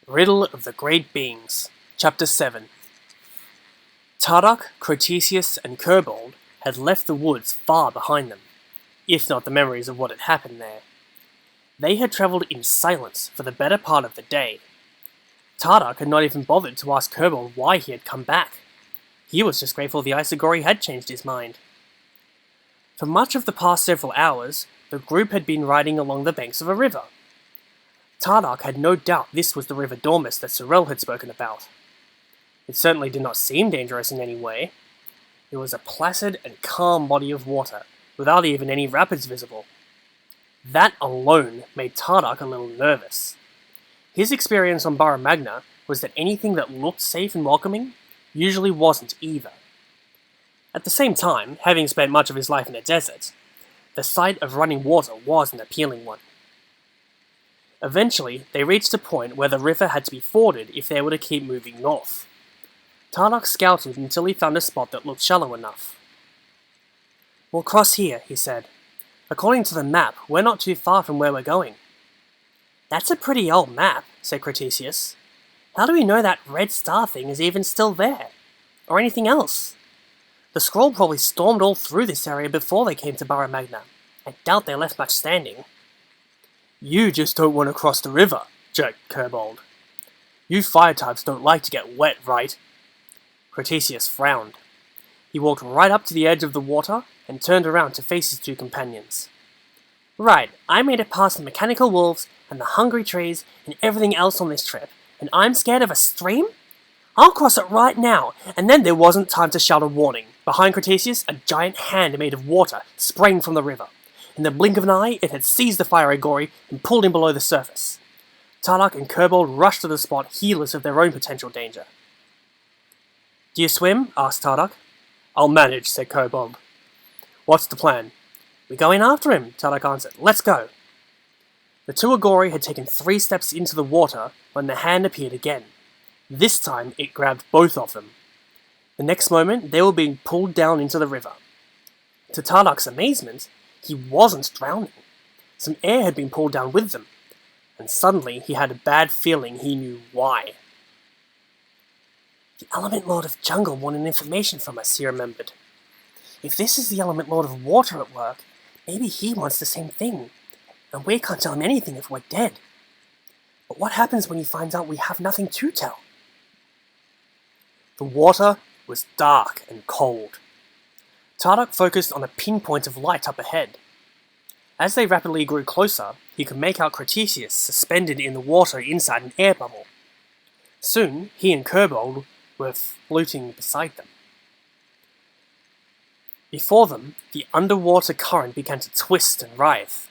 Riddle of the Great Beings, Chapter 7. Tarduk, Crotesius, and Kobold had left the woods far behind them, if not the memories of what had happened there. They had travelled in silence for the better part of the day. Tarduk had not even bothered to ask Kobold why he had come back. He was just grateful the Isagori had changed his mind. For much of the past several hours, the group had been riding along the banks of a river. Tarduk had no doubt this was the River Dormus that Sorel had spoken about. It certainly did not seem dangerous in any way. It was a placid and calm body of water, without even any rapids visible. That alone made Tarduk a little nervous. His experience on Bara Magna was that anything that looked safe and welcoming usually wasn't either. At the same time, having spent much of his life in a desert, the sight of running water was an appealing one. Eventually, they reached a point where the river had to be forded if they were to keep moving north. Tarduk scouted until he found a spot that looked shallow enough. "We'll cross here," he said. "According to the map, we're not too far from where we're going." "That's a pretty old map," said Crotesius. "How do we know that red star thing is even still there? Or anything else? The scroll probably stormed all through this area before they came to Bara Magna. I doubt they left much standing." "You just don't want to cross the river," jerked Kobold. "You fire types don't like to get wet, right?" Crotesius frowned. He walked right up to the edge of the water and turned around to face his two companions. "Right, I made it past the mechanical wolves and the hungry trees and everything else on this trip, and I'm scared of a stream? I'll cross it right now." And then there wasn't time to shout a warning. Behind Crotesius, a giant hand made of water sprang from the river. In the blink of an eye, it had seized the fire Agori and pulled him below the surface. Tarduk and Kobold rushed to the spot, heedless of their own potential danger. "Do you swim?" asked Tarduk. "I'll manage," said Kobold. "What's the plan?" "We go in after him," Tarduk answered. "Let's go." The two Agori had taken 3 steps into the water when the hand appeared again. This time, it grabbed both of them. The next moment, they were being pulled down into the river. To Tarduk's amazement, he wasn't drowning. Some air had been pulled down with them, and suddenly he had a bad feeling he knew why. "The Element Lord of Jungle wanted information from us," he remembered. "If this is the Element Lord of Water at work, maybe he wants the same thing, and we can't tell him anything if we're dead. But what happens when he finds out we have nothing to tell?" The water was dark and cold. Tarduk focused on a pinpoint of light up ahead. As they rapidly grew closer, he could make out Crotesius suspended in the water inside an air bubble. Soon, he and Kobold were floating beside them. Before them, the underwater current began to twist and writhe.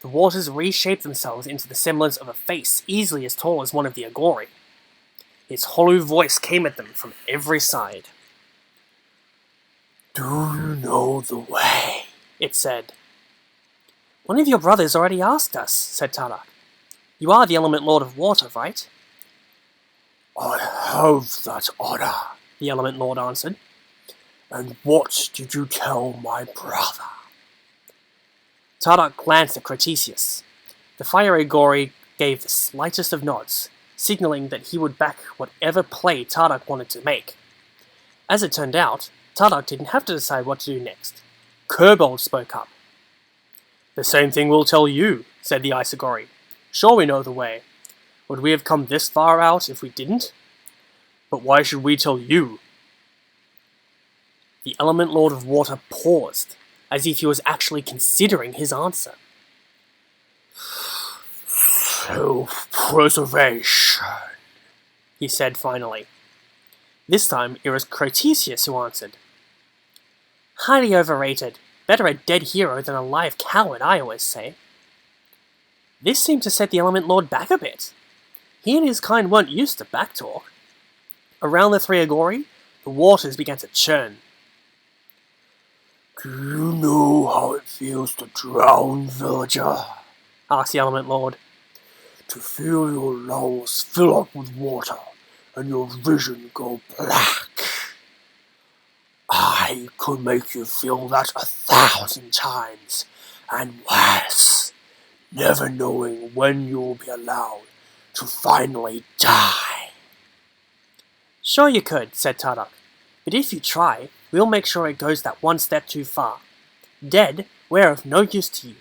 The waters reshaped themselves into the semblance of a face easily as tall as one of the Agori. Its hollow voice came at them from every side. "Do you know the way?" it said. "One of your brothers already asked us," said Tarduk. "You are the Element Lord of Water, right?" "I have that honor," the Element Lord answered. "And what did you tell my brother?" Tarduk glanced at Crotesius. The Fire Agori gave the slightest of nods, signaling that he would back whatever play Tarduk wanted to make. As it turned out, Tarduk didn't have to decide what to do next. Kobold spoke up. "The same thing we'll tell you," said the Isagori. "Sure we know the way. Would we have come this far out if we didn't? But why should we tell you?" The Element Lord of Water paused, as if he was actually considering his answer. "Self-preservation," he said finally. This time it was Crotesius who answered. "Highly overrated. Better a dead hero than a live coward, I always say." This seemed to set the Element Lord back a bit. He and his kind weren't used to backtalk. Around the 3 Agori, the waters began to churn. "Do you know how it feels to drown, villager?" asked the Element Lord. "To feel your lungs fill up with water and your vision go black. I could make you feel that 1,000 times, and worse, never knowing when you will be allowed to finally die. Sure you could, said Tarduk. But if you try, we'll make sure it goes that one step too far. Dead, we're of no use to you.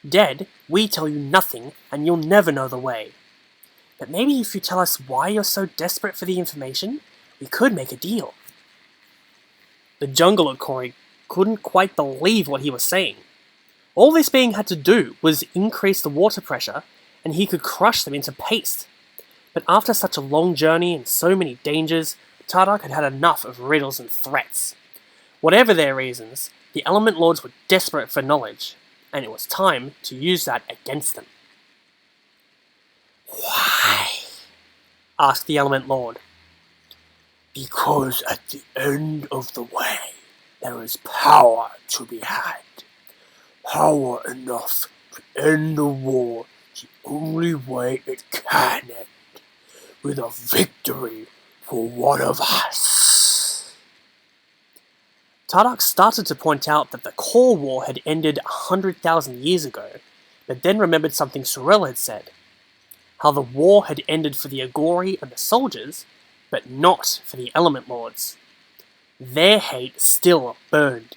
Dead, we tell you nothing, and you'll never know the way. But maybe if you tell us why you're so desperate for the information, we could make a deal. The jungle Corey couldn't quite believe what he was saying. All this being had to do was increase the water pressure, and he could crush them into paste. But after such a long journey and so many dangers, Tarduk had had enough of riddles and threats. Whatever their reasons, the Element Lords were desperate for knowledge, and it was time to use that against them. Why? Asked the Element Lord. Because at the end of the way, there is power to be had. Power enough to end the war the only way it can end, with a victory for one of us. Tarduk started to point out that the core war had ended 100,000 years ago, but then remembered something Sorel had said. How the war had ended for the Agori and the soldiers, but not for the Element Lords. Their hate still burned,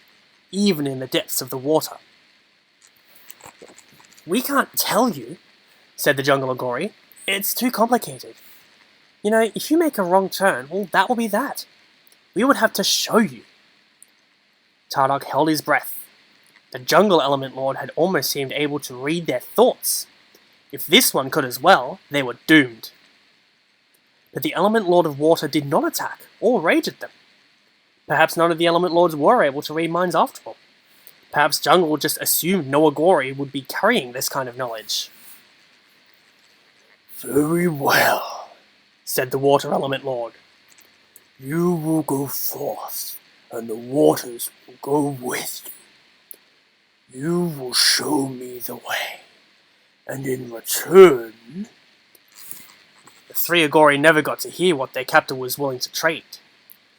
even in the depths of the water. We can't tell you, said the Jungle Agori. It's too complicated. You know, if you make a wrong turn, well, that will be that. We would have to show you. Tarduk held his breath. The Jungle Element Lord had almost seemed able to read their thoughts. If this one could as well, they were doomed. But the Element Lord of Water did not attack, or rage at them. Perhaps none of the Element Lords were able to read minds after all. Perhaps Jungle just assumed no Agori would be carrying this kind of knowledge. Very well, said the Water Element Lord. You will go forth, and the waters will go with you. You will show me the way, and in return... The three Agori never got to hear what their captor was willing to trade.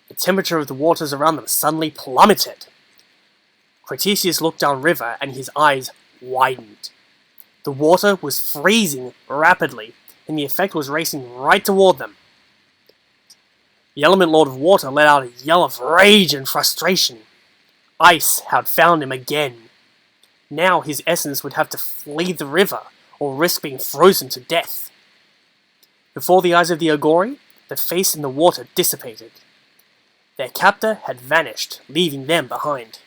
The temperature of the waters around them suddenly plummeted. Creticeus looked downriver and his eyes widened. The water was freezing rapidly, and the effect was racing right toward them. The Element Lord of Water let out a yell of rage and frustration. Ice had found him again. Now his essence would have to flee the river, or risk being frozen to death. Before the eyes of the Agori, the face in the water dissipated. Their captor had vanished, leaving them behind.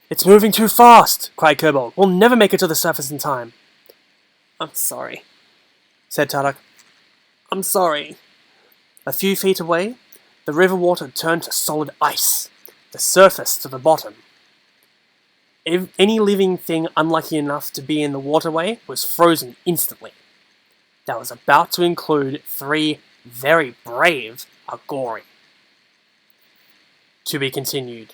It's moving too fast, cried Kobold. We'll never make it to the surface in time. I'm sorry, said Tarduk. I'm sorry. A few feet away, the river water turned to solid ice, the surface to the bottom. Any living thing unlucky enough to be in the waterway was frozen instantly. That was about to include 3 very brave Agori. To be continued.